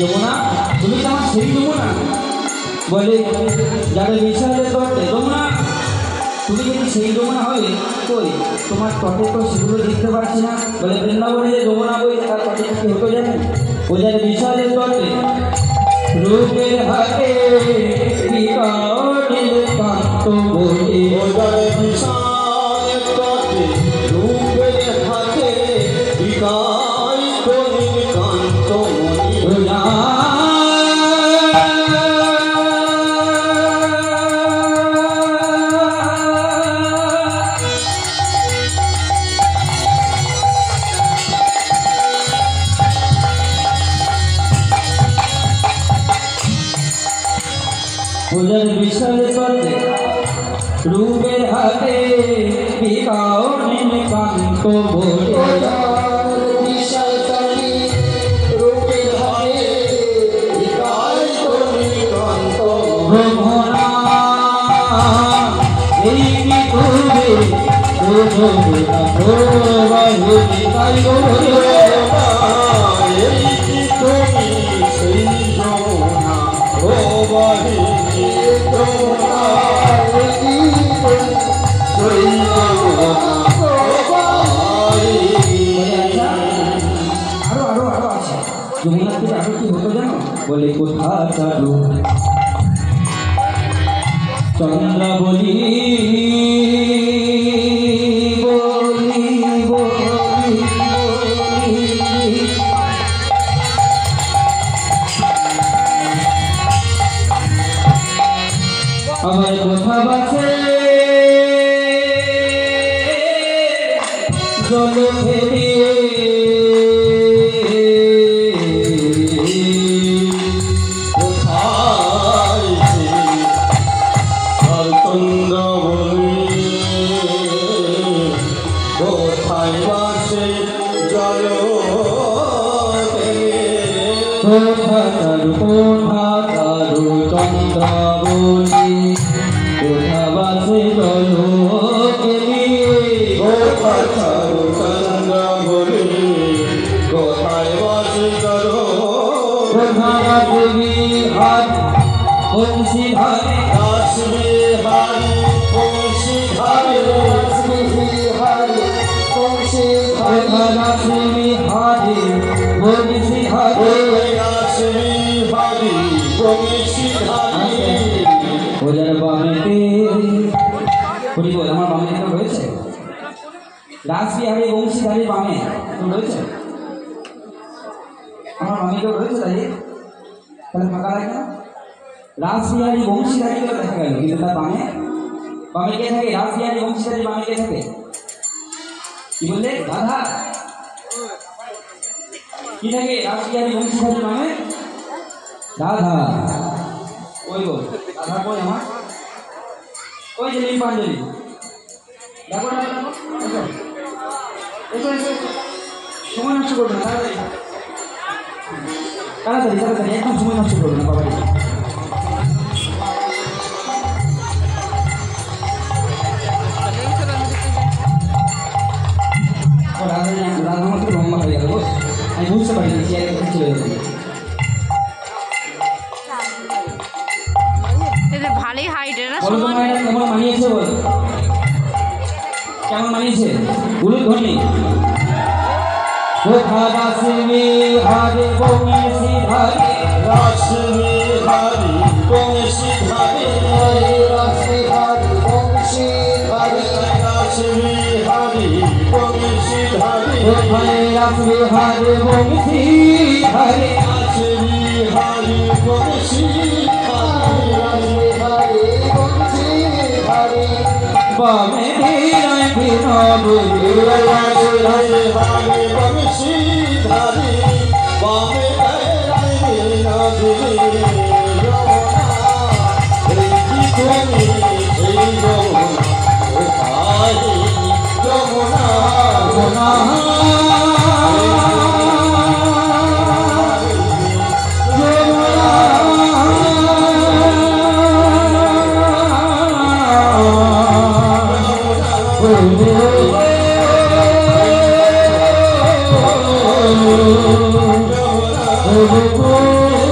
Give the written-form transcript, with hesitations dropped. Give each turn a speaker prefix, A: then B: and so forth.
A: যমুনা তুমি তো আমার সেই যমুনা বলে যাদের বিশালের তটে যমুনা তুমি যদি সেই যমুনা হবে কই তোমার তটে তো সেগুলো দেখতে পাচ্ছি না বলে বৃন্দাবনে যে যমুনা বই তার তটে কি হতো জানেন ও যাদের বিশালের তটে রূপের হাতে বিকাটিল কান্ত বলে ও যাদের বিশালের তটে রূপের হাতে বিকাটিল কান্ত মনি ওদের বিশাল পথে রূপের হাতে বিকাটিল কান্ত বলে বিশাল পথে রূপের হাতে বিকাটিল কান্ত ভ্রমণা এই কি করবে দুজনা প্রবাহিনী তাই এই কি তুমি সেই যমুনা প্রবাহিনী যমুনা থেকে আরো কি হতো জানো বলে কোথা চালু চন্দ্র বলি আমার কথা বাসে জল ফেলে চন্দ্রাবলী কোথা বাসে জলো চন্দ্রাবলী কোথায় বাসে জলো হাত বংশী ধারে আসবে হারি বংশী ধারে বংশী হারে বংশী হারে ওদের বামেতে হরিবল আমার বামে কেন রয়েছে রাসবিহারী বংশীধারীর বামে রয়েছে আমার বামে কেউ রয়েছে দাঁড়িয়ে তাহলে ফাঁকা লাগে না রাসবিহারী বংশীধারী কেউ দেখা গেল কিন্তু তার বামে বামে কে থাকে রাসবিহারী বংশীধারীর বামে কে থাকে কি বললে রাধা কি থাকে রাসবিহারী বংশীধারীর বামে রাধা ওই গো রাধা কই আমার ওই যে লিম্পাঞ্জলি দেখো না দেখো সময় নষ্ট করবে না তাড়াতাড়ি তাড়াতাড়ি একদম সময় নষ্ট করবে না বাবা রাধা মাত্র লম্বা হয়ে গেল আমি বুঝতে পারিনি চেয়ারে চলে যাবো
B: ভালোই হাইট এরা
A: কেমন মানিয়েছে বল কেমন মানিয়েছে উলুধ্বনি কোথা রাসমি হারে বংশী ধারে রাসমি হারে বংশী ধারে রাসমি হারে বংশী ধারে রাসমি হারে বংশী ধারে কোথায় রাসমি হারে বংশী ধারে রাসমি হারে বংশী বামে ধীরায় ধীরা বুঝি রাসে বামে বংশী ধারি বামে ধীরায় ধীরা বুঝি যমুনা এই যমুনা যমুনা বলবো